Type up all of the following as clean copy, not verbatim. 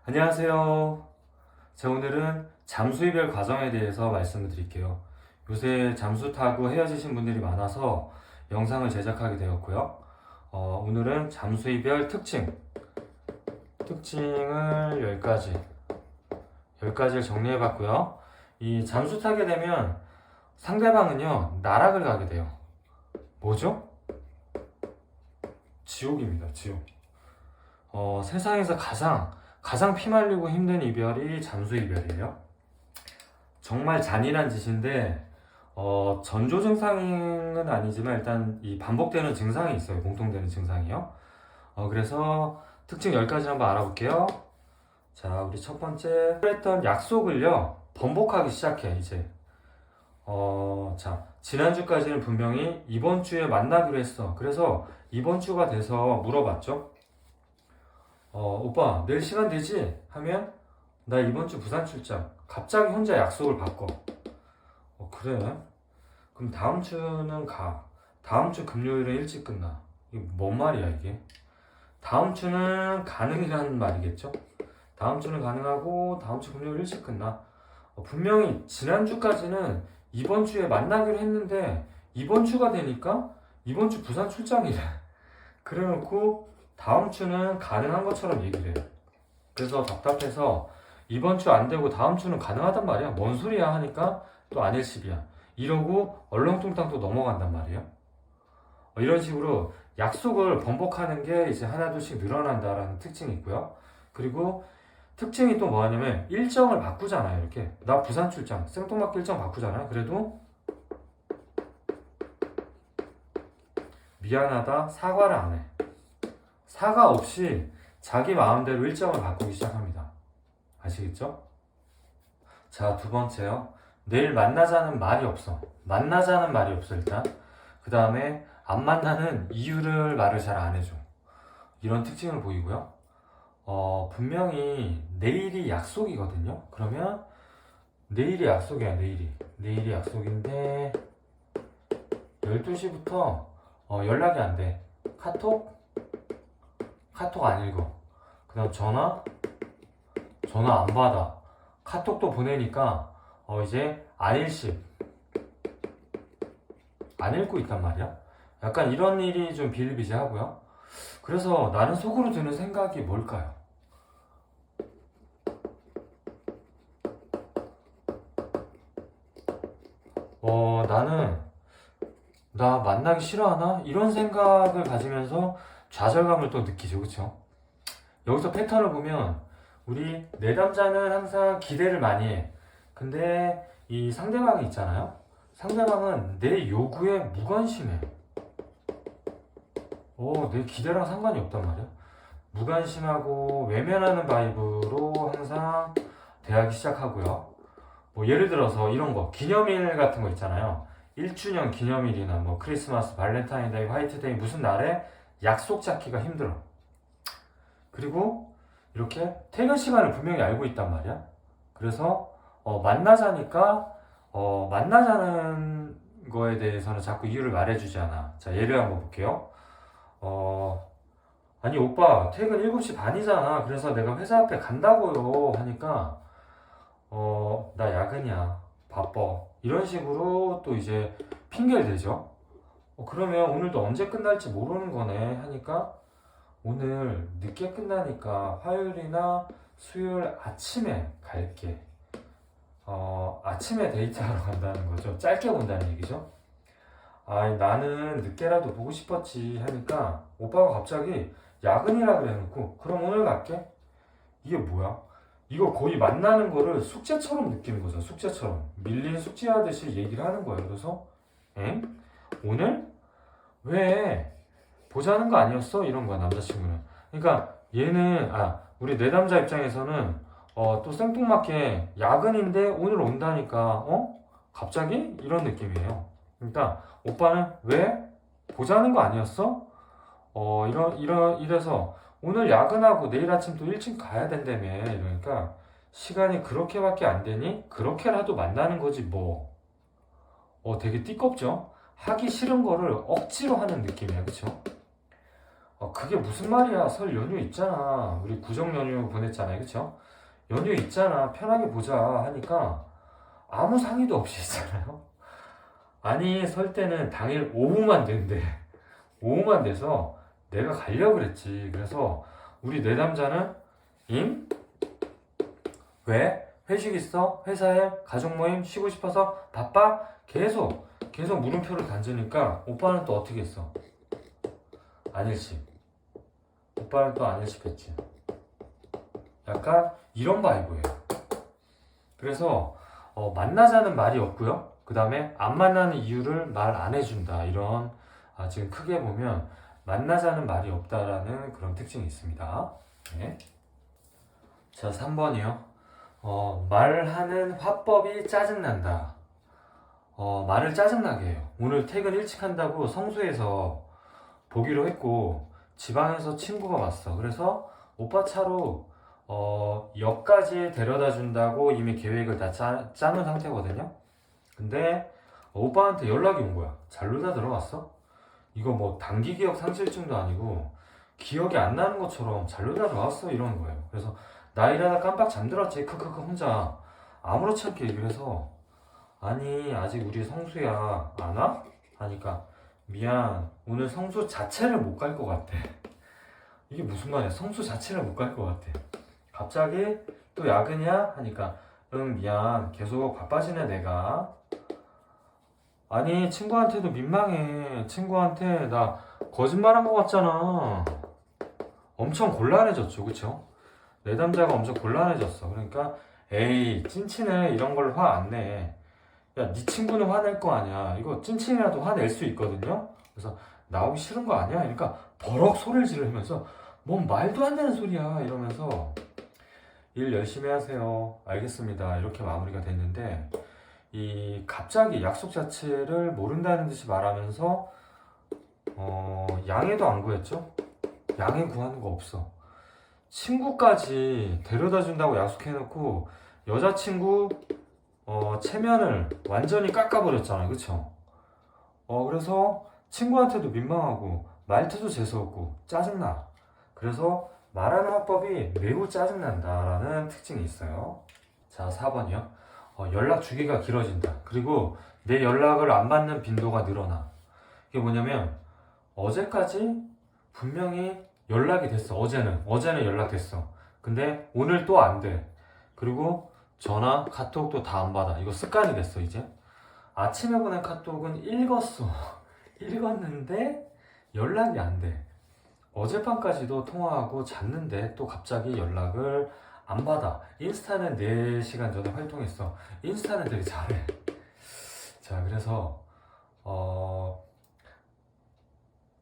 안녕하세요. 자, 오늘은 잠수 이별 과정에 대해서 말씀을 드릴게요. 요새 잠수 타고 헤어지신 분들이 많아서 영상을 제작하게 되었고요. 오늘은 잠수 이별 특징을 10가지를 정리해 봤고요. 이 잠수 타게 되면 상대방은요, 나락을 가게 돼요. 뭐죠? 지옥입니다, 지옥. 세상에서 가장 피말리고 힘든 이별이 잠수 이별이에요. 정말 잔인한 짓인데, 전조 증상은 아니지만 일단 이 반복되는 증상이 있어요. 공통되는 증상이요. 그래서 특징 10가지 한번 알아볼게요. 자, 우리 첫 번째. 했던 약속을요, 번복하기 시작해, 이제. 자, 지난주까지는 분명히 이번 주에 만나기로 했어. 그래서 이번 주가 돼서 물어봤죠. 오빠, 내일 시간 되지? 하면, 나 이번 주 부산 출장. 갑자기 혼자 약속을 바꿔. 그래? 그럼 다음 주는 가. 다음 주 금요일은 일찍 끝나. 이게 뭔 말이야, 이게? 다음 주는 가능이라는 말이겠죠? 다음 주는 가능하고, 다음 주 금요일 일찍 끝나. 분명히 지난주까지는 이번 주에 만나기로 했는데, 이번 주가 되니까, 이번 주 부산 출장이래. 그래 놓고, 다음 주는 가능한 것처럼 얘기를 해요. 그래서 답답해서 이번 주 안 되고 다음 주는 가능하단 말이야. 뭔 소리야 하니까 또 안일십이야. 이러고 얼렁뚱땅 또 넘어간단 말이에요. 이런 식으로 약속을 번복하는 게 이제 하나둘씩 늘어난다라는 특징이 있고요. 그리고 특징이 또 뭐냐면 일정을 바꾸잖아요. 이렇게 나 부산 출장 생뚱맞게 일정 바꾸잖아요. 그래도 미안하다 사과를 안 해. 사과 없이 자기 마음대로 일정을 바꾸기 시작합니다. 아시겠죠? 자, 두 번째요. 내일 만나자는 말이 없어. 만나자는 말이 없어, 일단. 그 다음에 안 만나는 이유를 말을 잘 안 해줘. 이런 특징을 보이고요. 분명히 내일이 약속이거든요. 그러면 내일이 약속이야, 내일이. 내일이 약속인데 12시부터 연락이 안 돼. 카톡 안 읽어. 그 다음 전화 안 받아. 카톡도 보내니까 이제 안일십 안 읽고 있단 말이야. 약간 이런 일이 좀 비일비재하고요. 그래서 나는 속으로 드는 생각이 뭘까요? 나는 나 만나기 싫어하나? 이런 생각을 가지면서 좌절감을 또 느끼죠. 그쵸? 여기서 패턴을 보면 우리 내담자는 항상 기대를 많이 해. 근데 이 상대방이 있잖아요. 상대방은 내 요구에 무관심해. 내 기대랑 상관이 없단 말이야. 무관심하고 외면하는 바이브로 항상 대하기 시작하고요. 뭐 예를 들어서 이런 거 기념일 같은 거 있잖아요. 1주년 기념일이나 뭐 크리스마스, 발렌타인데이, 화이트데이 무슨 날에 약속 잡기가 힘들어. 그리고 이렇게 퇴근 시간을 분명히 알고 있단 말이야. 그래서 만나자니까 만나자는 거에 대해서는 자꾸 이유를 말해주지 않아. 자, 예를 한번 볼게요. 아니 오빠 퇴근 7시 반이잖아. 그래서 내가 회사 앞에 간다고요 하니까 나 야근이야. 바빠. 이런 식으로 또 이제 핑계를 대죠. 그러면 오늘도 언제 끝날지 모르는 거네 하니까 오늘 늦게 끝나니까 화요일이나 수요일 아침에 갈게. 아침에 데이트하러 간다는 거죠. 짧게 본다는 얘기죠. 아니, 나는 늦게라도 보고 싶었지 하니까 오빠가 갑자기 야근이라 그래 놓고 그럼 오늘 갈게? 이게 뭐야? 이거 거의 만나는 거를 숙제처럼 느끼는 거죠. 숙제처럼. 밀린 숙제하듯이 얘기를 하는 거예요. 그래서 엥? 오늘? 왜? 보자는 거 아니었어? 이런 거야, 남자친구는. 그러니까 얘는 우리 내담자 입장에서는 또 생뚱맞게 야근인데 오늘 온다니까 갑자기? 이런 느낌이에요. 그러니까 오빠는 왜? 보자는 거 아니었어? 이래서 오늘 야근하고 내일 아침 또 일찍 가야 된다며. 이러니까 시간이 그렇게밖에 안 되니 그렇게라도 만나는 거지 뭐. 되게 띠껍죠? 하기 싫은 거를 억지로 하는 느낌이에요. 그쵸? 그게 무슨 말이야? 설 연휴 있잖아. 우리 구정 연휴 보냈잖아요. 그쵸? 연휴 있잖아. 편하게 보자 하니까 아무 상의도 없이 있잖아요. 아니, 설 때는 당일 오후만 된대. 오후만 돼서 내가 가려고 그랬지. 그래서 우리 내담자는 임? 왜? 회식 있어? 회사에? 가족 모임? 쉬고 싶어서? 바빠? 계속 물음표를 던지니까 오빠는 또 어떻게 했어? 아닐지. 오빠는 또 아닐시겠지. 약간 이런 바이브예요. 그래서 만나자는 말이 없고요. 그 다음에 안 만나는 이유를 말 안 해준다. 이런 지금 크게 보면 만나자는 말이 없다라는 그런 특징이 있습니다. 네. 자, 3번이요. 말하는 화법이 짜증난다. 말을 짜증나게 해요. 오늘 퇴근 일찍 한다고 성수에서 보기로 했고 지방에서 친구가 왔어. 그래서 오빠 차로 역까지 데려다 준다고 이미 계획을 다 짜놓은 상태거든요. 근데 오빠한테 연락이 온 거야. 잔류다 들어갔어? 이거 뭐 단기 기억 상실증도 아니고 기억이 안 나는 것처럼 잔류다 들어갔어 이러는 거예요. 그래서 나 일하다 깜빡 잠들었지 크크크 혼자 아무렇지 않게 얘기를 해서 아니 아직 우리 성수야 안 와? 하니까 미안 오늘 성수 자체를 못 갈 것 같아. 이게 무슨 말이야? 성수 자체를 못 갈 것 같아. 갑자기 또 야근이야? 하니까 응 미안 계속 바빠지네 내가. 아니 친구한테도 민망해. 친구한테 나 거짓말한 것 같잖아. 엄청 곤란해졌죠 그쵸? 내담자가 엄청 곤란해졌어. 그러니까 에이 찐친은 이런 걸 화 안 내. 야, 네 친구는 화낼 거 아니야. 이거 찐친이라도 화낼 수 있거든요. 그래서 나오기 싫은 거 아니야? 그러니까 버럭 소리를 지르면서 뭔 말도 안 되는 소리야 이러면서 일 열심히 하세요. 알겠습니다. 이렇게 마무리가 됐는데 이 갑자기 약속 자체를 모른다는 듯이 말하면서 양해도 안 구했죠? 양해 구하는 거 없어. 친구까지 데려다 준다고 약속해놓고 여자친구 체면을 완전히 깎아버렸잖아요. 그쵸? 그래서 친구한테도 민망하고 말투도 재수없고 짜증나. 그래서 말하는 화법이 매우 짜증난다라는 특징이 있어요. 자, 4번이요. 연락 주기가 길어진다. 그리고 내 연락을 안 받는 빈도가 늘어나. 이게 뭐냐면 어제까지 분명히 연락이 됐어. 어제는 연락됐어. 근데 오늘 또 안 돼. 그리고 전화, 카톡도 다 안 받아. 이거 습관이 됐어 이제. 아침에 보낸 카톡은 읽었어. 읽었는데 연락이 안 돼. 어젯밤까지도 통화하고 잤는데 또 갑자기 연락을 안 받아. 인스타는 4시간 전에 활동했어. 인스타는 되게 잘해. 자, 그래서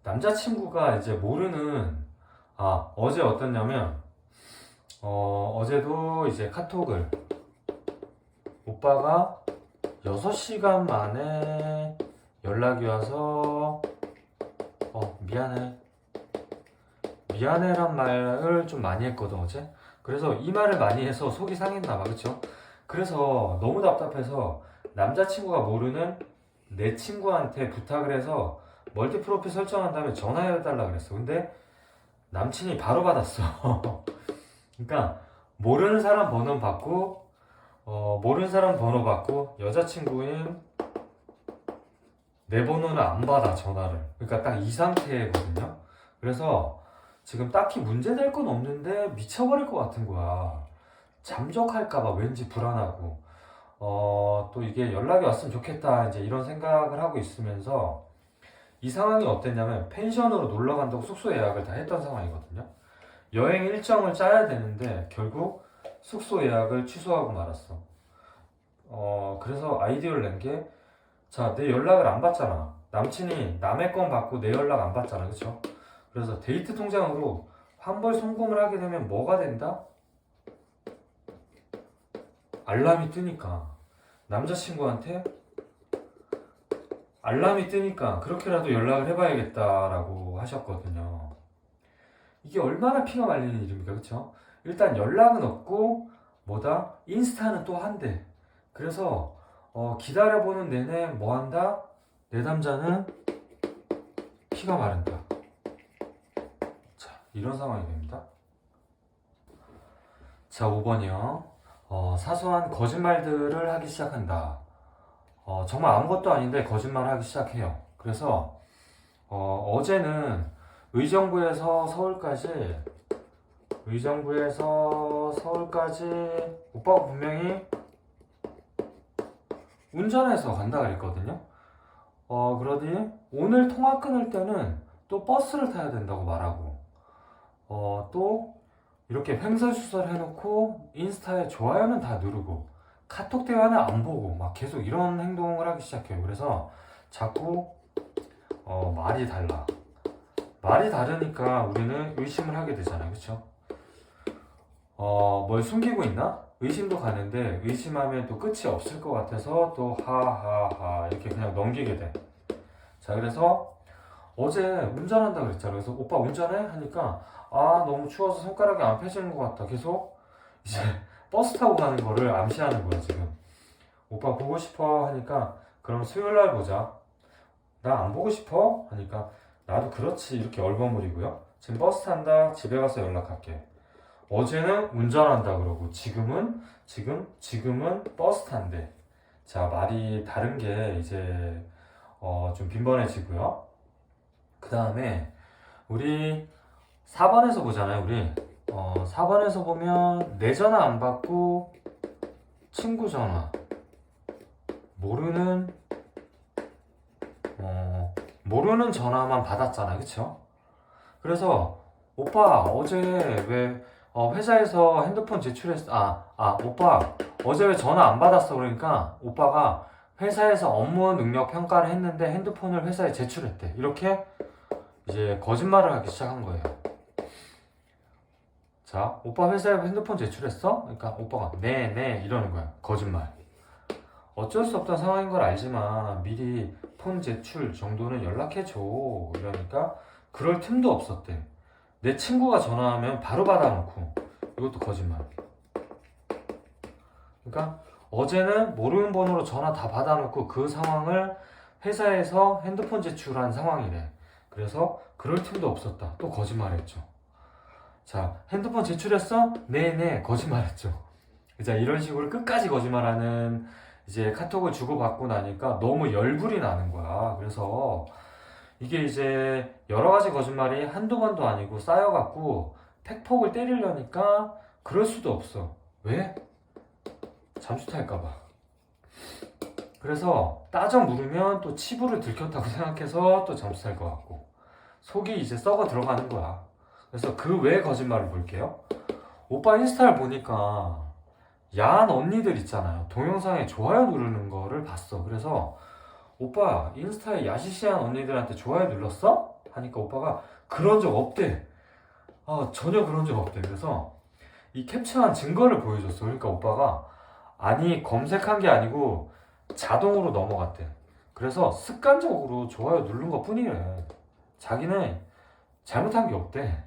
남자친구가 이제 모르는 어제 어땠냐면 어제도 이제 카톡을 오빠가 6시간 만에 연락이 와서 미안해란 말을 좀 많이 했거든 어제. 그래서 이 말을 많이 해서 속이 상했나봐. 그쵸? 그래서 너무 답답해서 남자친구가 모르는 내 친구한테 부탁을 해서 멀티 프로필 설정한 다음에 전화해달라 그랬어. 근데 남친이 바로 받았어. 그러니까 모르는 사람 번호 받고 여자친구인 내 번호는 안 받아 전화를. 그러니까 딱 이 상태거든요. 그래서 지금 딱히 문제될 건 없는데 미쳐버릴 것 같은 거야. 잠적할까봐 왠지 불안하고 또 이게 연락이 왔으면 좋겠다 이제 이런 생각을 하고 있으면서 이 상황이 어땠냐면 펜션으로 놀러 간다고 숙소 예약을 다 했던 상황이거든요. 여행 일정을 짜야 되는데 결국 숙소 예약을 취소하고 말았어. 그래서 아이디어를 낸 게 자, 내 연락을 안 받잖아. 남친이 남의 건 받고 내 연락 안 받잖아. 그쵸? 그래서 데이트 통장으로 환불 송금을 하게 되면 뭐가 된다? 알람이 뜨니까 남자친구한테 알람이 뜨니까 그렇게라도 연락을 해봐야겠다라고 하셨거든요. 이게 얼마나 피가 말리는 일입니까? 그쵸? 일단 연락은 없고 뭐다? 인스타는 또 한대. 그래서 기다려보는 내내 뭐한다? 내 남자는 피가 마른다. 이런 상황이 됩니다. 자, 5번이요. 사소한 거짓말들을 하기 시작한다. 정말 아무것도 아닌데 거짓말을 하기 시작해요. 그래서 어제는 의정부에서 서울까지 오빠가 분명히 운전해서 간다 그랬거든요. 그러더니 오늘 통화 끊을 때는 또 버스를 타야 된다고 말하고, 또 이렇게 횡설수설 해놓고 인스타에 좋아요는 다 누르고 카톡 대화는 안 보고 막 계속 이런 행동을 하기 시작해요. 그래서 자꾸 말이 달라. 말이 다르니까 우리는 의심을 하게 되잖아요. 그쵸? 뭘 숨기고 있나? 의심도 가는데 의심하면 또 끝이 없을 것 같아서 또 하하하 이렇게 그냥 넘기게 돼. 자, 그래서 어제 운전한다 그랬잖아. 그래서 오빠 운전해? 하니까 너무 추워서 손가락이 안 펴지는 것 같다. 계속 이제 버스 타고 가는 거를 암시하는 거야 지금. 오빠 보고 싶어? 하니까 그럼 수요일날 보자. 나 안 보고 싶어? 하니까 나도 그렇지 이렇게 얼버무리고요. 지금 버스 탄다. 집에 가서 연락할게. 어제는 운전한다 그러고 지금은 버스 탄대. 자, 말이 다른 게 이제 좀 빈번해지고요. 그 다음에 우리 4번에서 보잖아요. 우리 4번에서 보면 내 전화 안 받고 친구 전화 모르는 전화만 받았잖아요. 그쵸? 그래서 오빠 어제 왜 회사에서 핸드폰 제출했어. 오빠 어제 왜 전화 안 받았어? 그러니까 오빠가 회사에서 업무 능력 평가를 했는데 핸드폰을 회사에 제출했대. 이렇게 이제 거짓말을 하기 시작한 거예요. 자, 오빠 회사에 핸드폰 제출했어? 그러니까 오빠가 네 이러는 거야. 거짓말. 어쩔 수 없던 상황인 걸 알지만 미리 폰 제출 정도는 연락해줘. 이러니까 그럴 틈도 없었대. 내 친구가 전화하면 바로 받아놓고. 이것도 거짓말. 그러니까 어제는 모르는 번호로 전화 다 받아놓고 그 상황을 회사에서 핸드폰 제출한 상황이래. 그래서 그럴 틈도 없었다. 또 거짓말했죠. 자, 핸드폰 제출했어? 네네, 거짓말했죠. 자, 이런 식으로 끝까지 거짓말하는 이제 카톡을 주고받고 나니까 너무 열불이 나는 거야. 그래서 이게 이제 여러 가지 거짓말이 한두 번도 아니고 쌓여갖고 팩폭을 때리려니까 그럴 수도 없어. 왜? 잠수 탈까봐. 그래서 따져 물으면 또 치부를 들켰다고 생각해서 또 잠수 탈 것 같고 속이 이제 썩어 들어가는 거야. 그래서 그 외 거짓말을 볼게요. 오빠 인스타를 보니까 야한 언니들 있잖아요. 동영상에 좋아요 누르는 거를 봤어. 그래서 오빠 인스타에 야시시한 언니들한테 좋아요 눌렀어? 하니까 오빠가 그런 적 없대. 전혀 그런 적 없대. 그래서 이 캡처한 증거를 보여줬어. 그러니까 오빠가 아니 검색한 게 아니고 자동으로 넘어갔대. 그래서 습관적으로 좋아요 누른 것 뿐이래. 자기는 잘못한 게 없대.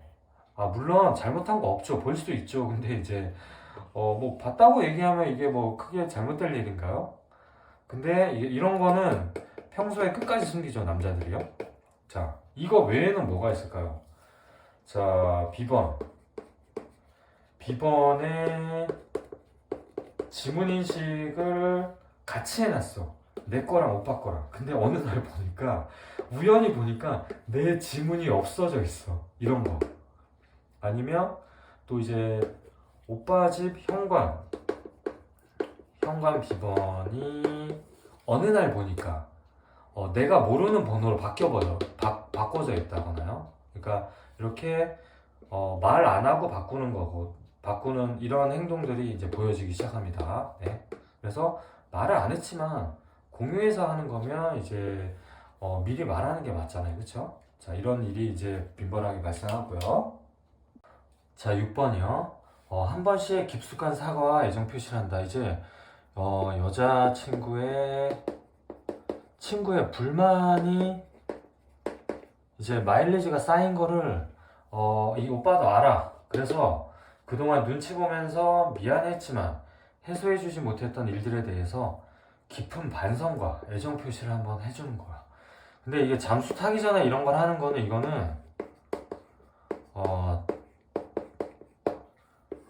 물론 잘못한 거 없죠. 볼 수도 있죠. 근데 이제 뭐 봤다고 얘기하면 이게 뭐 크게 잘못될 일인가요? 근데 이런 거는 평소에 끝까지 숨기죠, 남자들이요. 자, 이거 외에는 뭐가 있을까요? 자, 비번에 지문인식을 같이 해놨어. 내 거랑 오빠 거랑. 근데 어느 날 보니까 우연히 보니까 내 지문이 없어져 있어. 이런 거. 아니면 또 이제 오빠 집 현관 비번이 어느 날 보니까 내가 모르는 번호로 바꿔져 있다거나요. 그러니까 이렇게 말 안 하고 바꾸는 이런 행동들이 이제 보여지기 시작합니다. 네. 그래서 말을 안 했지만 공유해서 하는 거면 이제 미리 말하는 게 맞잖아요. 그렇죠? 자, 이런 일이 이제 빈번하게 발생하고요. 자, 6번이요. 한 번씩 깊숙한 사과와 애정 표시를 한다. 이제 여자친구의 불만이 이제 마일리지가 쌓인 거를 이 오빠도 알아. 그래서 그동안 눈치 보면서 미안했지만 해소해주지 못했던 일들에 대해서 깊은 반성과 애정 표시를 한번 해주는 거야. 근데 이게 잠수 타기 전에 이런 걸 하는 거는 이거는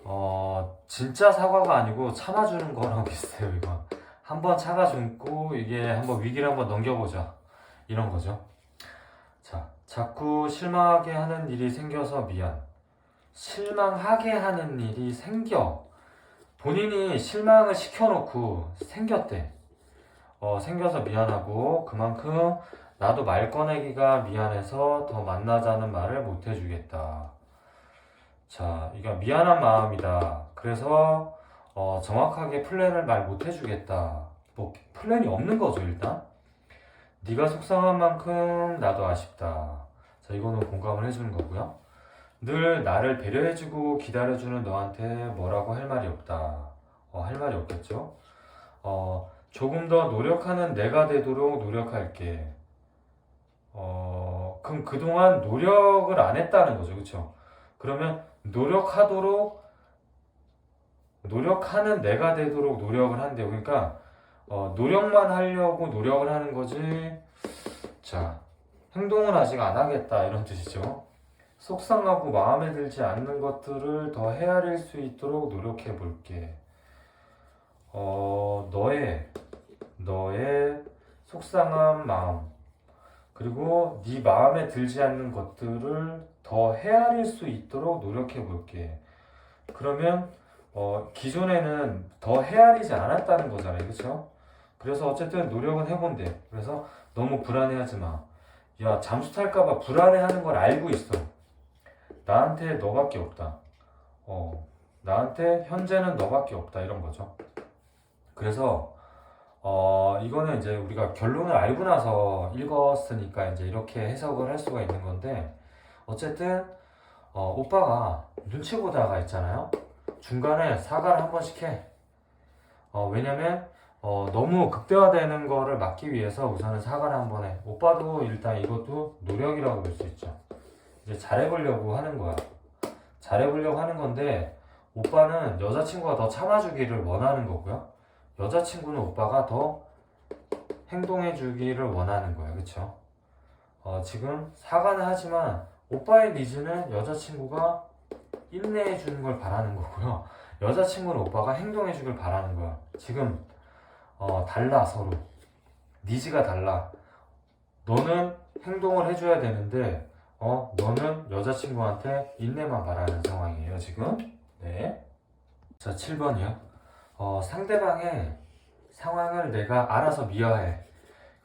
어, 진짜 사과가 아니고 참아주는 거랑 비슷해요, 이거. 한번 참아주고, 이게 한번 위기를 한번 넘겨보자. 이런 거죠. 자, 자꾸 실망하게 하는 일이 생겨서 미안. 실망하게 하는 일이 생겨. 본인이 실망을 시켜놓고 생겼대. 생겨서 미안하고, 그만큼 나도 말 꺼내기가 미안해서 더 만나자는 말을 못 해주겠다. 자, 이거 미안한 마음이다. 그래서 정확하게 플랜을 말 못 해주겠다. 뭐 플랜이 없는 거죠, 일단. 네가 속상한 만큼 나도 아쉽다. 자, 이거는 공감을 해주는 거고요. 늘 나를 배려해주고 기다려주는 너한테 뭐라고 할 말이 없다. 할 말이 없겠죠. 조금 더 노력하는 내가 되도록 노력할게. 그럼 그동안 노력을 안 했다는 거죠, 그렇죠? 그러면 노력하는 내가 되도록 노력을 한대요. 그러니까 노력만 하려고 노력을 하는 거지. 자, 행동은 아직 안 하겠다 이런 뜻이죠. 속상하고 마음에 들지 않는 것들을 더 헤아릴 수 있도록 노력해 볼게. 너의 속상한 마음 그리고 네 마음에 들지 않는 것들을 더 헤아릴 수 있도록 노력해 볼게. 그러면 기존에는 더 헤아리지 않았다는 거잖아요, 그렇죠? 그래서 어쨌든 노력은 해본대. 그래서 너무 불안해하지 마. 야, 잠수 탈까봐 불안해하는 걸 알고 있어. 나한테 너밖에 없다. 나한테 현재는 너밖에 없다 이런 거죠. 그래서 이거는 이제 우리가 결론을 알고 나서 읽었으니까 이제 이렇게 해석을 할 수가 있는 건데 어쨌든 오빠가 눈치 보다가 있잖아요. 중간에 사과를 한 번씩 해. 왜냐면 너무 극대화되는 거를 막기 위해서 우선은 사과를 한 번 해. 오빠도 일단 이것도 노력이라고 볼 수 있죠. 이제 잘해보려고 하는 거야. 잘해보려고 하는 건데 오빠는 여자친구가 더 참아주기를 원하는 거고요. 여자친구는 오빠가 더 행동해주기를 원하는 거예요. 그쵸? 지금 사과는 하지만 오빠의 니즈는 여자친구가 인내해주는 걸 바라는 거고요. 여자친구는 오빠가 행동해주길 바라는 거야. 지금 달라 서로. 니즈가 달라. 너는 행동을 해줘야 되는데 너는 여자친구한테 인내만 바라는 상황이에요 지금. 네. 자, 7번이요. 상대방의 상황을 내가 알아서 미화해.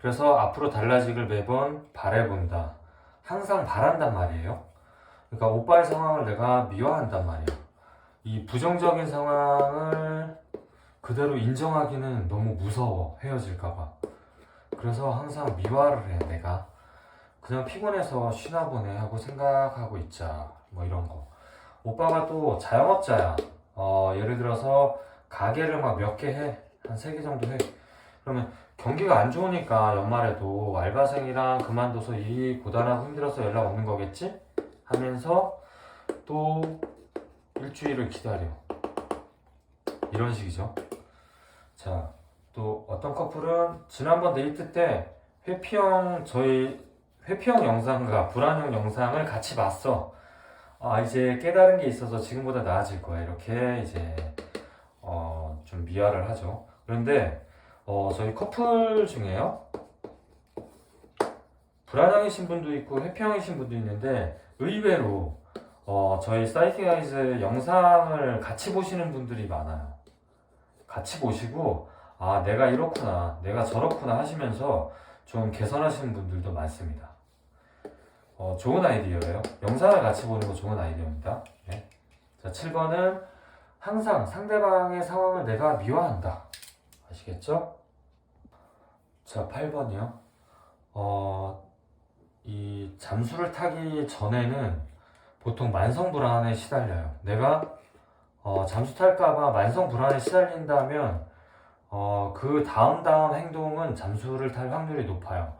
그래서 앞으로 달라지길 매번 바라본다. 항상 바란단 말이에요. 그러니까 오빠의 상황을 내가 미화한단 말이야. 이 부정적인 상황을 그대로 인정하기는 너무 무서워. 헤어질까봐. 그래서 항상 미화를 해. 내가 그냥 피곤해서 쉬나 보네 하고 생각하고 있자. 뭐 이런 거. 오빠가 또 자영업자야. 예를 들어서 가게를 막 몇 개 해. 한 3개 정도 해. 그러면 경기가 안 좋으니까 연말에도 알바생이랑 그만둬서 일이 고단하고 힘들어서 연락 없는 거겠지? 하면서 또 일주일을 기다려. 이런 식이죠. 자, 또 어떤 커플은 지난번 데이트 때 저희 회피형 영상과 불안형 영상을 같이 봤어. 이제 깨달은 게 있어서 지금보다 나아질 거야. 이렇게 이제 좀 미화를 하죠. 그런데 저희 커플 중에요. 불안형이신 분도 있고 회피형이신 분도 있는데 의외로 저희 사이키가이즈 영상을 같이 보시는 분들이 많아요. 같이 보시고 내가 이렇구나 내가 저렇구나 하시면서 좀 개선하시는 분들도 많습니다. 좋은 아이디어예요. 영상을 같이 보는 거 좋은 아이디어입니다. 네. 자, 7번은 항상 상대방의 상황을 내가 미화한다. 아시겠죠? 자, 8번이요. 이 잠수를 타기 전에는 보통 만성 불안에 시달려요. 내가 잠수 탈까봐 만성 불안에 시달린다면 그 다음 행동은 잠수를 탈 확률이 높아요.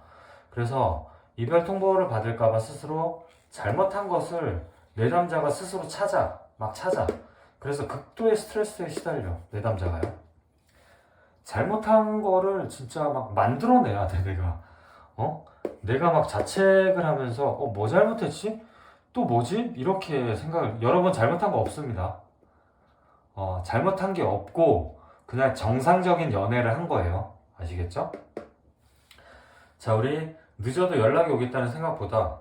그래서 이별 통보를 받을까봐 스스로 잘못한 것을 내담자가 스스로 막 찾아. 그래서 극도의 스트레스에 시달려, 내담자가요. 잘못한 거를 진짜 막 만들어내야 돼, 내가. 내가 막 자책을 하면서, 뭐 잘못했지? 또 뭐지? 이렇게 생각을, 여러분 잘못한 거 없습니다. 잘못한 게 없고 그냥 정상적인 연애를 한 거예요. 아시겠죠? 자, 우리 늦어도 연락이 오겠다는 생각보다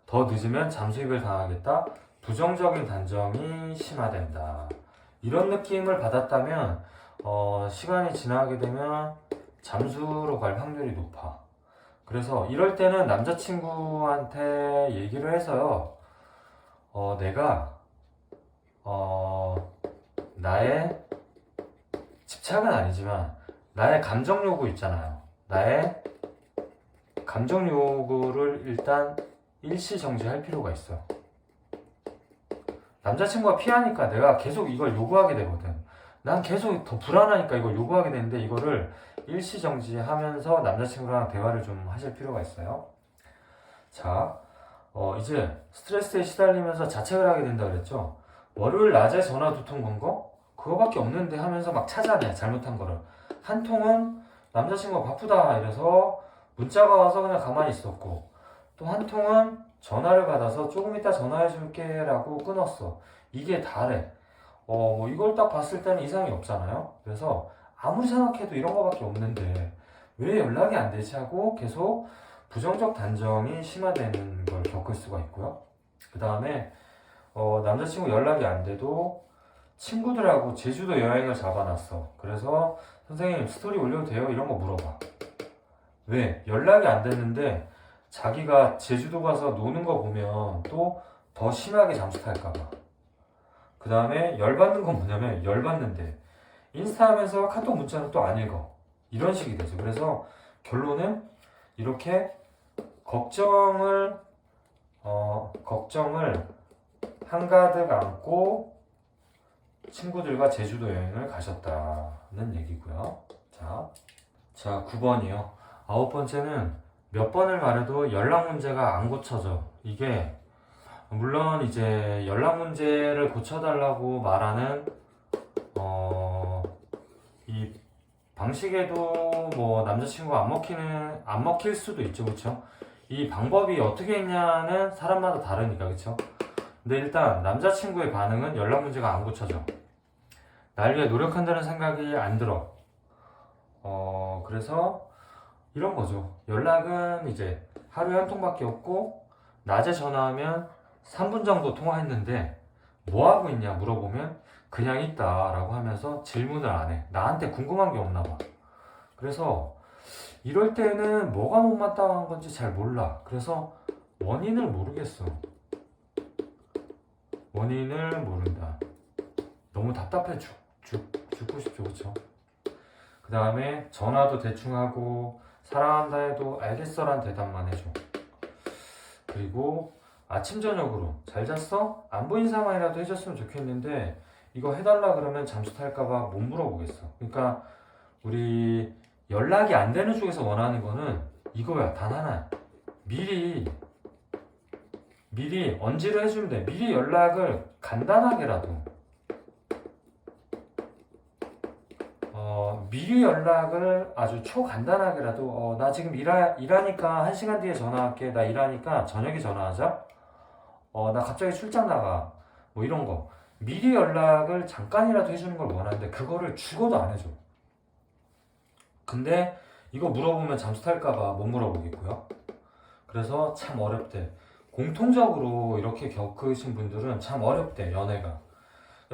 더 늦으면 잠수입을 당하겠다. 부정적인 단정이 심화된다. 이런 느낌을 받았다면 시간이 지나게 되면 잠수로 갈 확률이 높아. 그래서 이럴 때는 남자친구한테 얘기를 해서요. 내가 나의 집착은 아니지만 나의 감정 요구 있잖아요. 나의 감정 요구를 일단 일시정지할 필요가 있어. 남자친구가 피하니까 내가 계속 이걸 요구하게 되거든. 난 계속 더 불안하니까 이걸 요구하게 되는데 이거를 일시정지하면서 남자친구랑 대화를 좀 하실 필요가 있어요. 자, 이제 스트레스에 시달리면서 자책을 하게 된다 그랬죠. 월요일 낮에 전화 2통 건 거? 그거밖에 없는데 하면서 막 찾아내, 잘못한 거를. 한 통은 남자친구가 바쁘다 이래서 문자가 와서 그냥 가만히 있었고, 또 한 통은 전화를 받아서 조금 이따 전화해줄게 라고 끊었어. 이게 다래. 뭐 이걸 딱 봤을 때는 이상이 없잖아요. 그래서 아무리 생각해도 이런 거밖에 없는데 왜 연락이 안 되지 하고 계속 부정적 단정이 심화되는 걸 겪을 수가 있고요. 그 다음에 남자친구 연락이 안 돼도 친구들하고 제주도 여행을 잡아놨어. 그래서 선생님 스토리 올려도 돼요? 이런 거 물어봐. 왜? 연락이 안 됐는데 자기가 제주도 가서 노는 거 보면 또 더 심하게 잠수 탈까봐. 그 다음에 열받는 건 뭐냐면 열받는데 인스타 하면서 카톡 문자는 또 안 읽어. 이런 식이 되죠. 그래서 결론은 이렇게 걱정을 한가득 안고 친구들과 제주도 여행을 가셨다는 얘기고요. 자 9번이요. 9번째는 몇 번을 말해도 연락 문제가 안 고쳐져. 이게 물론 이제 연락 문제를 고쳐달라고 말하는 이 방식에도 뭐 남자친구가 안 먹힐 수도 있죠, 그렇죠? 이 방법이 어떻게 했냐는 사람마다 다르니까, 그렇죠? 근데 일단 남자친구의 반응은 연락 문제가 안 고쳐져. 날 위해 노력한다는 생각이 안 들어. 그래서 이런 거죠. 연락은 이제 하루에 한 통밖에 없고 낮에 전화하면 3분 정도 통화했는데 뭐 하고 있냐 물어보면 그냥 있다 라고 하면서 질문을 안 해. 나한테 궁금한 게 없나 봐. 그래서 이럴 때는 뭐가 못마땅한 건지 잘 몰라. 그래서 원인을 모르겠어. 원인을 모른다. 너무 답답해 죽고 싶죠, 그쵸? 그 다음에 전화도 대충 하고 사랑한다 해도 알겠어란 대답만 해줘. 그리고 아침 저녁으로 잘 잤어? 안부 인사만이라도 해줬으면 좋겠는데 이거 해달라 그러면 잠수 탈까봐 못 물어보겠어. 그러니까 우리 연락이 안 되는 쪽에서 원하는 거는 이거야. 단 하나. 미리 언지를 해주면 돼. 미리 연락을 간단하게라도 미리 연락을 아주 초간단하게라도 나 지금 일하니까 1시간 뒤에 전화할게. 나 일하니까 저녁에 전화하자. 나 갑자기 출장 나가. 뭐 이런 거. 미리 연락을 잠깐이라도 해주는 걸 원하는데 그거를 죽어도 안 해줘. 근데 이거 물어보면 잠수 탈까봐 못 물어보겠고요. 그래서 참 어렵대. 공통적으로 이렇게 겪으신 분들은 참 어렵대, 연애가.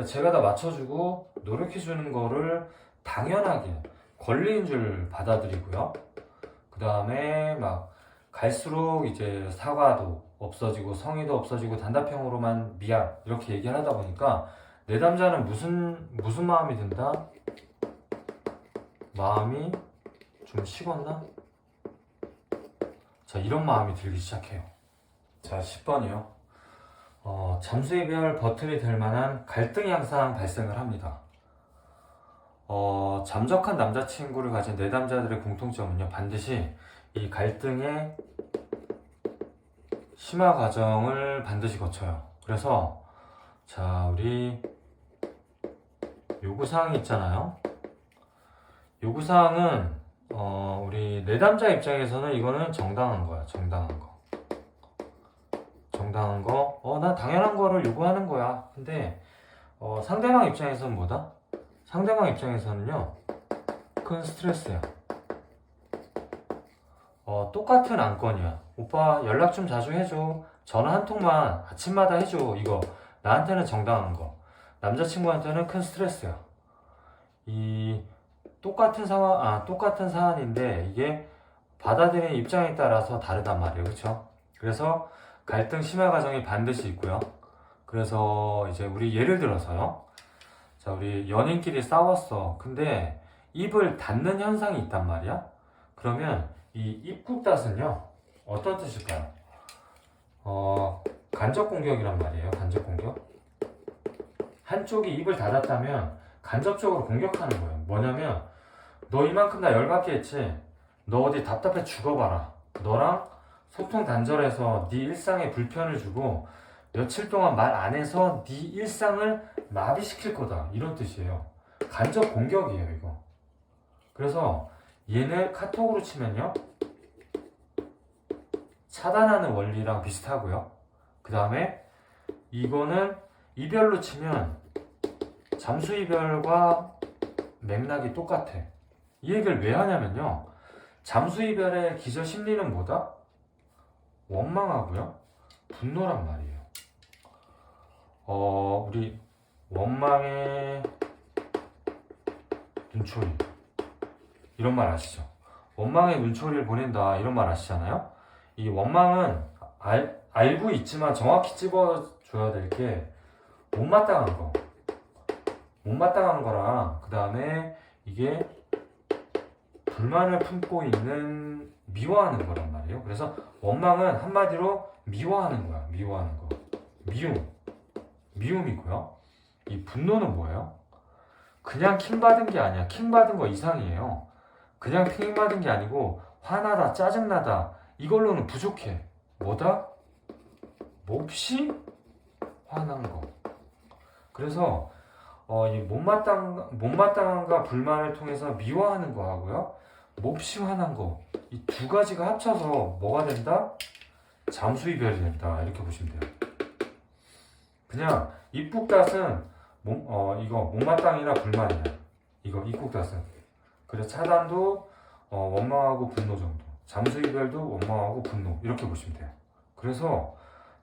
제가 다 맞춰주고 노력해주는 거를 당연하게 권리인 줄 받아들이고요. 그 다음에 막 갈수록 이제 사과도 없어지고 성의도 없어지고 단답형으로만 미안 이렇게 얘기를 하다 보니까 내 남자는 무슨 마음이 든다? 마음이 좀 식었나? 자, 이런 마음이 들기 시작해요. 자, 10번이요. 잠수 이별 버튼이 될 만한 갈등이 항상 발생을 합니다. 잠적한 남자친구를 가진 내담자들의 공통점은요, 반드시 이 갈등의 심화 과정을 반드시 거쳐요. 그래서 자, 우리 요구사항이 있잖아요. 요구사항은 우리 내담자 입장에서는 이거는 정당한 거야. 정당한 거. 난 당연한 거를 요구하는 거야. 근데 상대방 입장에서는 뭐다? 상대방 입장에서는요, 큰 스트레스야. 똑같은 안건이야. 오빠 연락 좀 자주 해줘. 전화 한 통만 아침마다 해줘. 이거 나한테는 정당한 거. 남자친구한테는 큰 스트레스야. 이 똑같은 사안인데 이게 받아들이는 입장에 따라서 다르단 말이에요. 그쵸? 그래서 갈등 심화 과정이 반드시 있고요. 그래서 이제 우리 예를 들어서요. 자, 우리 연인끼리 싸웠어. 근데 입을 닫는 현상이 있단 말이야. 그러면 이 입국닷은요, 어떤 뜻일까요? 간접 공격이란 말이에요. 간접 공격. 한쪽이 입을 닫았다면 간접적으로 공격하는 거예요. 뭐냐면 너 이만큼 나 열받게 했지? 너 어디 답답해 죽어봐라. 너랑 소통 단절해서 네 일상에 불편을 주고 며칠 동안 말 안 해서 네 일상을 마비시킬 거다. 이런 뜻이에요. 간접 공격이에요, 이거. 그래서 얘는 카톡으로 치면요, 차단하는 원리랑 비슷하고요. 그 다음에 이거는 이별로 치면 잠수 이별과 맥락이 똑같아. 이 얘기를 왜 하냐면요, 잠수 이별의 기저 심리는 뭐다? 원망하고요, 분노란 말이에요. 우리 원망의 눈초리, 이런 말 아시죠? 원망의 눈초리를 보낸다, 이런 말 아시잖아요? 이 원망은 알고 있지만 정확히 찝어줘야 될 게 못마땅한 거. 못마땅한 거랑, 그 다음에 이게 불만을 품고 있는 미워하는 거란 말이에요. 그래서 원망은 한마디로 미워하는 거야. 미워하는 거. 미움이고요. 이 분노는 뭐예요? 그냥 킹받은 게 아니야. 킹받은 거 이상이에요. 그냥 킹받은 게 아니고 화나다, 짜증나다, 이걸로는 부족해. 뭐다? 몹시 화난 거. 그래서 이 못마땅함과 불만을 통해서 미워하는 거 하고요, 몹시 화난 거, 이 두 가지가 합쳐서 뭐가 된다? 잠수이별이 된다. 이렇게 보시면 돼요. 그냥 입국닷은 이거 못마땅이나 불만이야. 이거 입국닷은. 그래서 차단도 원망하고 분노 정도. 잠수이별도 원망하고 분노. 이렇게 보시면 돼요. 그래서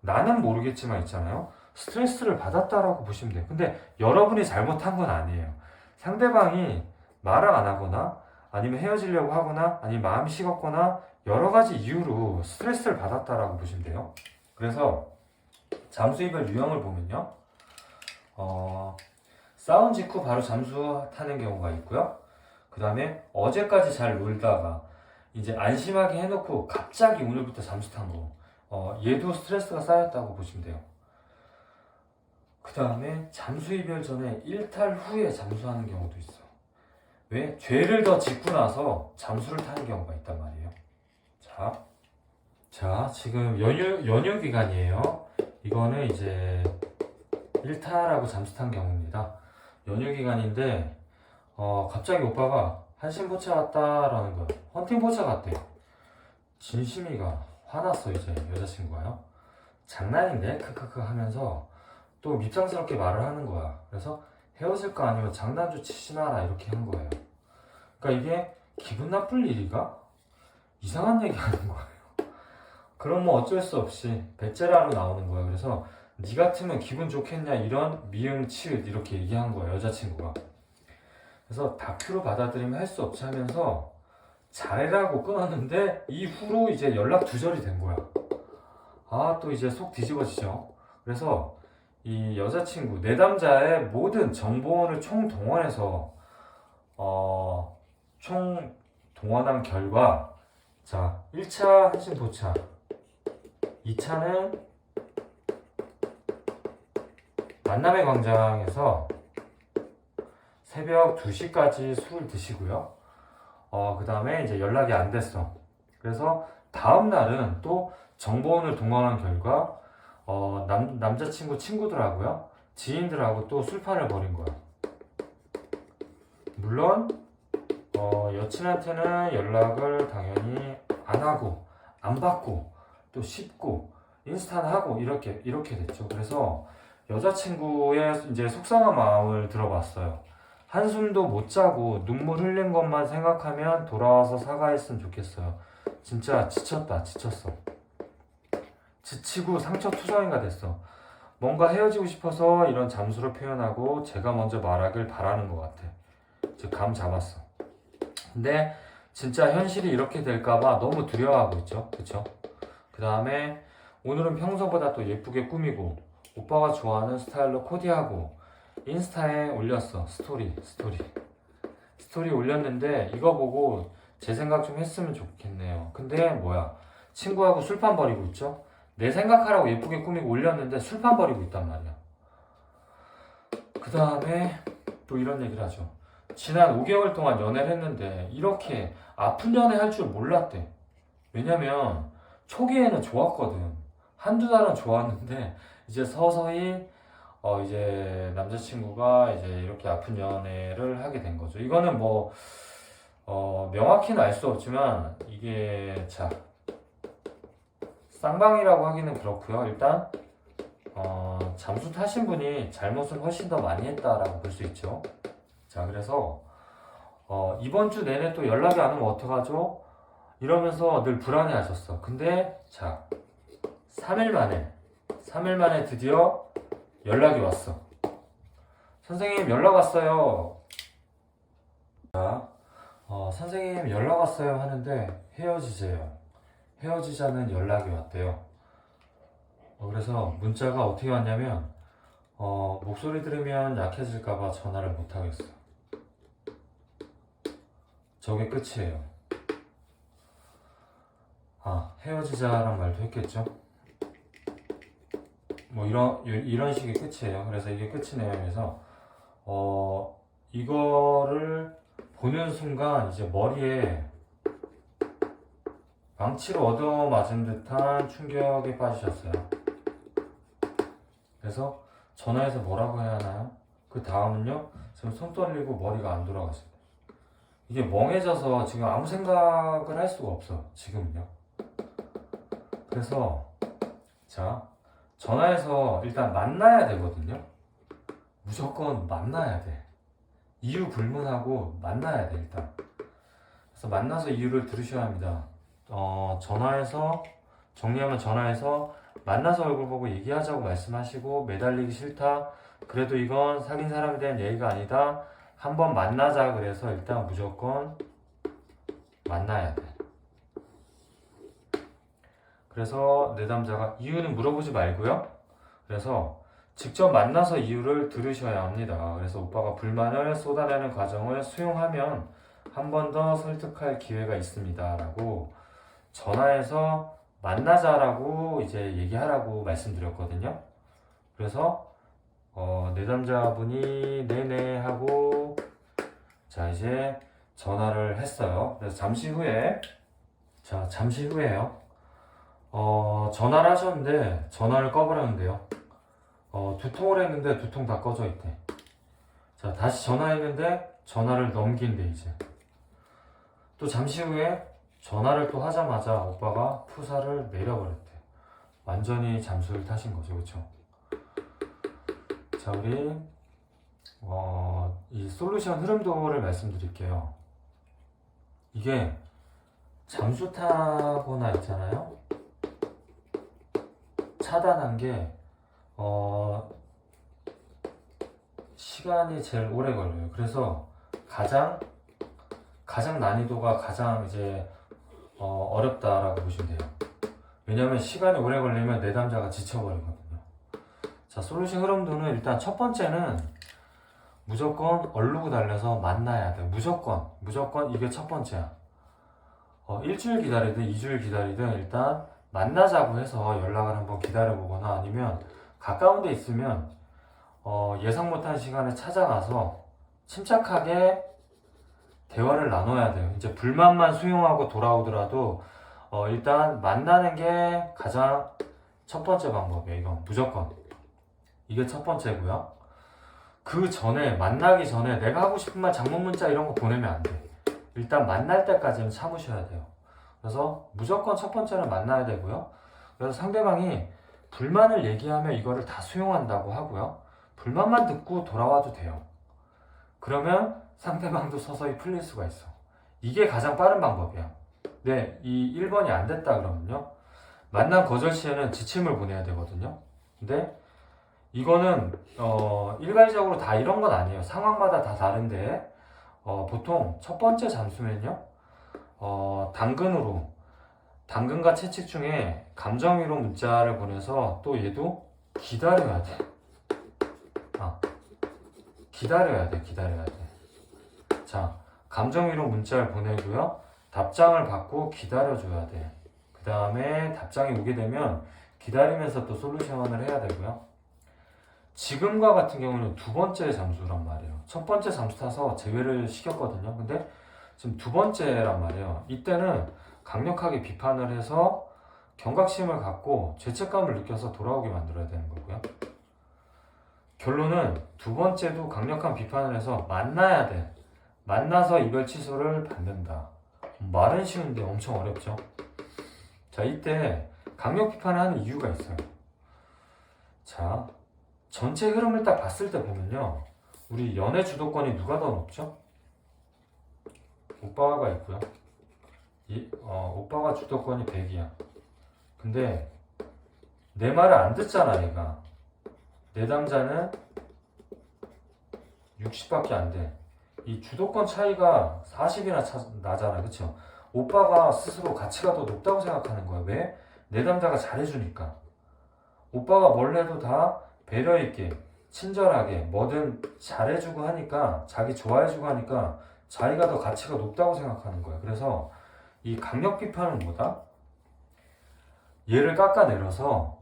나는 모르겠지만 있잖아요, 스트레스를 받았다라고 보시면 돼요. 근데 여러분이 잘못한 건 아니에요. 상대방이 말을 안 하거나 아니면 헤어지려고 하거나 아니면 마음이 식었거나 여러 가지 이유로 스트레스를 받았다라고 보시면 돼요. 그래서 잠수이별 유형을 보면요, 싸운 직후 바로 잠수 타는 경우가 있고요. 그 다음에 어제까지 잘 놀다가 이제 안심하게 해놓고 갑자기 오늘부터 잠수 탄 거, 얘도 스트레스가 쌓였다고 보시면 돼요. 그 다음에 잠수 이별 전에 일탈 후에 잠수하는 경우도 있어. 왜? 죄를 더 짓고 나서 잠수를 타는 경우가 있단 말이에요. 자, 지금 연휴 기간이에요. 이거는 이제 일탈하고 잠수 탄 경우입니다. 연휴 기간인데 갑자기 오빠가 한신포차 갔다라는 거야. 헌팅포차 갔대. 진심이가 화났어. 이제 여자친구가요. 장난인데 크크크 하면서 또 밉상스럽게 말을 하는 거야. 그래서 헤어질 거 아니면 장난좀 치지 마라, 이렇게 한 거예요. 그러니까 이게 기분 나쁠 일이가? 이상한 얘기 하는 거예요. 그럼 뭐 어쩔 수 없이 배째라로 나오는 거예요. 그래서 니 같으면 기분 좋겠냐, 이런 미응 치읓 이렇게 얘기한 거예요, 여자친구가. 그래서 다큐로 받아들이면 할 수 없이 하면서 잘해라고 끊었는데 이후로 이제 연락 두절이 된 거야. 또 이제 속 뒤집어지죠. 그래서 이 여자친구, 내담자의 모든 정보원을 총동원해서 총동원한 결과, 자, 1차 한신 도착, 2차는 만남의 광장에서 새벽 2시까지 술을 드시고요. 그 다음에 이제 연락이 안 됐어. 그래서 다음 날은 또 정보원을 동원한 결과 남자친구 친구들하고요, 지인들하고 또 술판을 벌인 거야. 물론 여친한테는 연락을 당연히 안 하고 안 받고 또 씹고, 인스타는 하고 이렇게 됐죠. 그래서 여자친구의 이제 속상한 마음을 들어봤어요. 한숨도 못 자고 눈물 흘린 것만 생각하면 돌아와서 사과했으면 좋겠어요. 진짜 지쳤어. 지치고 상처투성이가 됐어. 뭔가 헤어지고 싶어서 이런 잠수를 표현하고 제가 먼저 말하길 바라는 것 같아. 즉 감 잡았어. 근데 진짜 현실이 이렇게 될까봐 너무 두려워하고 있죠. 그쵸? 그 다음에 오늘은 평소보다 또 예쁘게 꾸미고 오빠가 좋아하는 스타일로 코디하고 인스타에 올렸어. 스토리 올렸는데 이거 보고 제 생각 좀 했으면 좋겠네요. 근데 뭐야, 친구하고 술판 벌이고 있죠. 내 생각하라고 예쁘게 꾸미고 올렸는데 술판 벌이고 있단 말이야. 그 다음에 또 이런 얘기를 하죠. 지난 5개월 동안 연애를 했는데 이렇게 아픈 연애 할 줄 몰랐대. 왜냐면 초기에는 좋았거든. 한두 달은 좋았는데 이제 서서히 이제 남자친구가 이제 이렇게 아픈 연애를 하게 된 거죠. 이거는 뭐 명확히는 알 수 없지만 이게 자 쌍방이라고 하기는 그렇고요. 일단 잠수 타신 분이 잘못을 훨씬 더 많이 했다라고 볼 수 있죠. 자, 그래서 이번 주 내내 또 연락이 안 오면 어떡하죠? 이러면서 늘 불안해 하셨어. 근데 자 3일 만에 드디어 연락이 왔어. 선생님 연락 왔어요. 자, 선생님 연락 왔어요 하는데 헤어지자는 연락이 왔대요. 그래서 문자가 어떻게 왔냐면 목소리 들으면 약해질까봐 전화를 못하겠어. 저게 끝이에요. 헤어지자란 말도 했겠죠. 뭐 이런 식의 끝이에요. 그래서 이게 끝이네요. 그래서 이거를 보는 순간 이제 머리에 망치로 얻어맞은 듯한 충격에 빠지셨어요. 그래서 전화해서 뭐라고 해야 하나요? 그 다음은요, 지금 손 떨리고 머리가 안 돌아가십니다. 이게 멍해져서 지금 아무 생각을 할 수가 없어. 지금은요. 그래서 자 전화해서 일단 만나야 되거든요. 무조건 만나야 돼. 이유 불문하고 만나야 돼 일단. 그래서 만나서 이유를 들으셔야 합니다. 전화해서 정리하면 전화해서 만나서 얼굴 보고 얘기하자고 말씀하시고 매달리기 싫다. 그래도 이건 사귄 사람에 대한 얘기가 아니다. 한번 만나자. 그래서 일단 무조건 만나야 돼. 그래서 내담자가 이유는 물어보지 말고요. 그래서 직접 만나서 이유를 들으셔야 합니다. 그래서 오빠가 불만을 쏟아내는 과정을 수용하면 한 번 더 설득할 기회가 있습니다. 라고 전화해서 만나자라고 이제 얘기하라고 말씀드렸거든요. 그래서 내담자분이 네네 하고 자 이제 전화를 했어요. 그래서 잠시 후에요. 전화를 하셨는데 전화를 꺼버렸는데요. 두 통을 했는데 두 통 다 꺼져 있대. 자 다시 전화했는데 전화를 넘긴대. 이제 또 잠시 후에 전화를 또 하자마자 오빠가 푸사를 내려버렸대. 완전히 잠수를 타신 거죠. 그쵸? 자 우리 이 솔루션 흐름도를 말씀드릴게요. 이게 잠수 타거나 있잖아요. 차단한 게 시간이 제일 오래 걸려요. 그래서 가장 난이도가 가장 이제 어렵다라고 보시면 돼요. 왜냐면 시간이 오래 걸리면 내담자가 지쳐버리거든요. 자 솔루션 흐름도는 일단 첫 번째는 무조건 얼르고 달려서 만나야 돼. 무조건 이게 첫 번째야. 일주일 기다리든 2주일 기다리든 일단 만나자고 해서 연락을 한번 기다려보거나 아니면 가까운 데 있으면 예상 못한 시간에 찾아가서 침착하게 대화를 나눠야 돼요. 이제 불만만 수용하고 돌아오더라도 일단 만나는 게 가장 첫 번째 방법이에요. 이건 무조건 이게 첫 번째고요. 그 전에 만나기 전에 내가 하고 싶은 말 장문 문자 이런 거 보내면 안 돼. 일단 만날 때까지는 참으셔야 돼요. 그래서 무조건 첫 번째는 만나야 되고요. 그래서 상대방이 불만을 얘기하면 이거를 다 수용한다고 하고요. 불만만 듣고 돌아와도 돼요. 그러면 상대방도 서서히 풀릴 수가 있어. 이게 가장 빠른 방법이야. 네, 이 1번이 안 됐다 그러면요. 만남 거절 시에는 지침을 보내야 되거든요. 근데 이거는 일괄적으로 다 이런 건 아니에요. 상황마다 다 다른데 보통 첫 번째 잠수면요. 당근과 채찍 중에 감정 위로 문자를 보내서 또 얘도 기다려야 돼. 기다려야 돼. 자, 감정 위로 문자를 보내고요. 답장을 받고 기다려줘야 돼. 그 다음에 답장이 오게 되면 기다리면서 또 솔루션을 해야 되고요. 지금과 같은 경우는 두 번째 잠수란 말이에요. 첫 번째 잠수 타서 제외를 시켰거든요. 근데 지금 두 번째란 말이에요. 이때는 강력하게 비판을 해서 경각심을 갖고 죄책감을 느껴서 돌아오게 만들어야 되는 거고요. 결론은 두 번째도 강력한 비판을 해서 만나야 돼. 만나서 이별 취소를 받는다. 말은 쉬운데 엄청 어렵죠. 자, 이때 강력 비판을 하는 이유가 있어요. 자, 전체 흐름을 딱 봤을 때 보면요. 우리 연애 주도권이 누가 더 높죠? 오빠가 있고요. 오빠가 주도권이 100이야. 근데 내 말을 안 듣잖아, 얘가. 내 남자는 60밖에 안 돼. 이 주도권 차이가 40이나 나잖아, 그쵸? 오빠가 스스로 가치가 더 높다고 생각하는 거야. 왜? 내 남자가 잘해주니까. 오빠가 뭘 해도 다 배려있게, 친절하게, 뭐든 잘해주고 하니까, 자기 좋아해주고 하니까 자기가 더 가치가 높다고 생각하는 거야. 그래서 이 강력 비판은 뭐다? 얘를 깎아내려서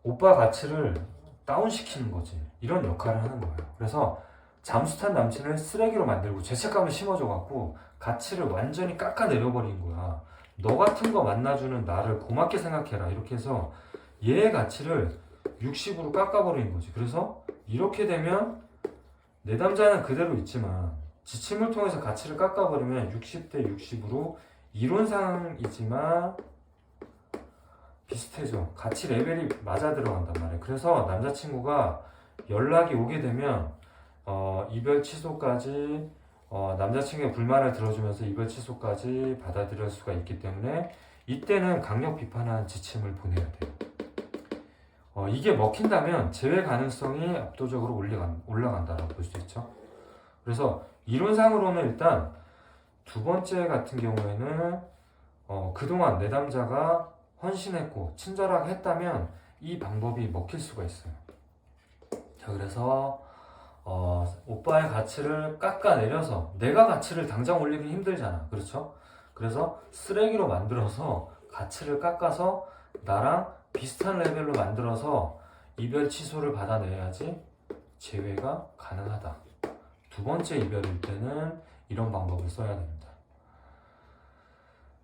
오빠 가치를 다운시키는 거지. 이런 역할을 하는 거예요. 그래서 잠수탄 남친을 쓰레기로 만들고 죄책감을 심어줘갖고 가치를 완전히 깎아내려버린 거야. 너 같은 거 만나주는 나를 고맙게 생각해라. 이렇게 해서 얘의 가치를 60으로 깎아버리는 거지. 그래서 이렇게 되면 내 남자는 그대로 있지만 지침을 통해서 가치를 깎아버리면 60대 60으로 이론상이지만 비슷해져. 가치 레벨이 맞아 들어간단 말이야. 그래서 남자친구가 연락이 오게 되면 이별 취소까지 남자친구의 불만을 들어주면서 이별 취소까지 받아들일 수가 있기 때문에 이때는 강력 비판한 지침을 보내야 돼요. 이게 먹힌다면 재회 가능성이 압도적으로 올라간다라고 볼 수 있죠. 그래서 이론상으로는 일단 두 번째 같은 경우에는 그동안 내 남자가 헌신했고 친절하게 했다면 이 방법이 먹힐 수가 있어요. 자, 그래서 오빠의 가치를 깎아내려서 내가 가치를 당장 올리기 힘들잖아. 그렇죠? 그래서 쓰레기로 만들어서 가치를 깎아서 나랑 비슷한 레벨로 만들어서 이별 취소를 받아내야지 재회가 가능하다. 두 번째 이별일 때는 이런 방법을 써야 됩니다.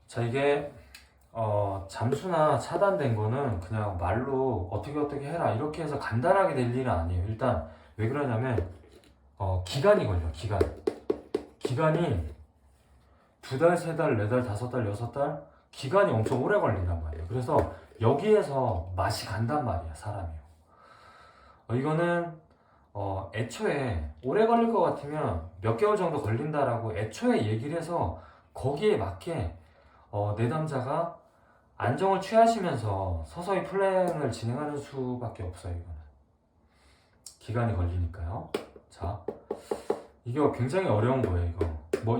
자, 이게 잠수나 차단된 거는 그냥 말로 어떻게 해라 이렇게 해서 간단하게 될 일은 아니에요. 일단 왜 그러냐면 기간이 걸려. 기간이 2달, 3달, 4달, 5달, 6달 기간이 엄청 오래 걸린단 말이에요. 그래서 여기에서 맛이 간단 말이야, 사람이요. 이거는 애초에 오래 걸릴 것 같으면 몇 개월 정도 걸린다라고 애초에 얘기를 해서 거기에 맞게 내 남자가 안정을 취하시면서 서서히 플랜을 진행하는 수밖에 없어요. 이거는 기간이 걸리니까요. 자, 이게 굉장히 어려운 거예요.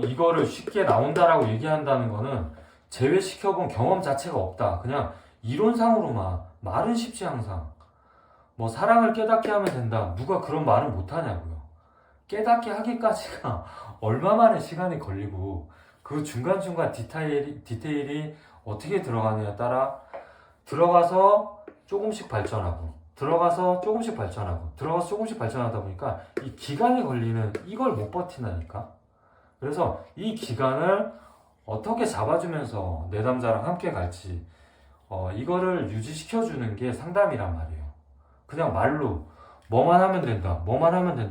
이거를 쉽게 나온다라고 얘기한다는 거는 제외시켜본 경험 자체가 없다. 그냥 이론상으로만 말은 쉽지 항상. 사랑을 깨닫게 하면 된다. 누가 그런 말을 못하냐고요. 깨닫게 하기까지가 얼마만의 시간이 걸리고 그 중간중간 디테일이 어떻게 들어가느냐에 따라 들어가서 조금씩 발전하고 들어가서 조금씩 발전하다 보니까 이 기간이 걸리는 이걸 못 버틴다니까. 그래서 이 기간을 어떻게 잡아주면서 내 남자랑 함께 갈지 이거를 유지시켜주는 게 상담이란 말이에요. 그냥 말로 뭐만 하면 된다.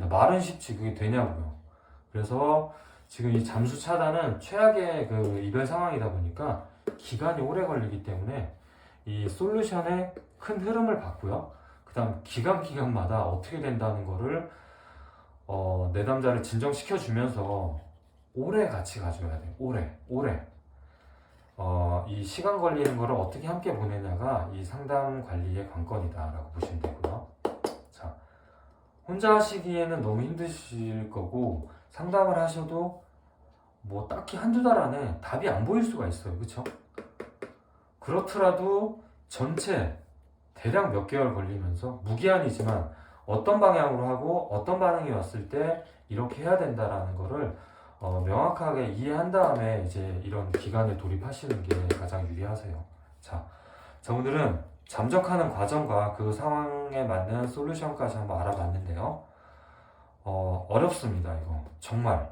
말은 쉽지 그게 되냐고요. 그래서 지금 이 잠수 차단은 최악의 그 이별 상황이다 보니까 기간이 오래 걸리기 때문에 이 솔루션의 큰 흐름을 봤고요. 그 다음 기간마다 어떻게 된다는 거를 내담자를 진정시켜주면서 오래 같이 가져야 돼요. 오래. 이 시간 걸리는 거를 어떻게 함께 보내냐가 이 상담 관리의 관건이다라고 보시면 되고요. 자, 혼자 하시기에는 너무 힘드실 거고 상담을 하셔도 뭐 딱히 한두 달 안에 답이 안 보일 수가 있어요. 그렇죠? 그렇더라도 전체 대략 몇 개월 걸리면서 무기한이지만 어떤 방향으로 하고 어떤 반응이 왔을 때 이렇게 해야 된다라는 거를 명확하게 이해한 다음에 이제 이런 기간에 돌입하시는 게 가장 유리하세요. 자, 오늘은 잠적하는 과정과 그 상황에 맞는 솔루션까지 한번 알아봤는데요. 어렵습니다, 이거. 정말.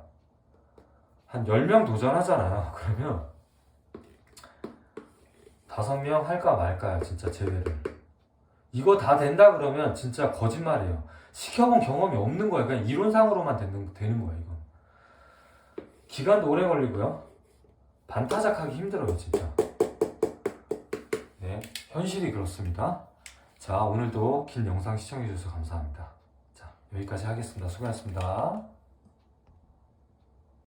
한 10명 도전하잖아요. 그러면 5명 할까 말까요, 진짜 제외를. 이거 다 된다 그러면 진짜 거짓말이에요. 시켜본 경험이 없는 거예요. 그냥 이론상으로만 되는 거예요, 이건. 기간도 오래 걸리고요. 반타작하기 힘들어요, 진짜. 네, 현실이 그렇습니다. 자, 오늘도 긴 영상 시청해주셔서 감사합니다. 자, 여기까지 하겠습니다. 수고하셨습니다.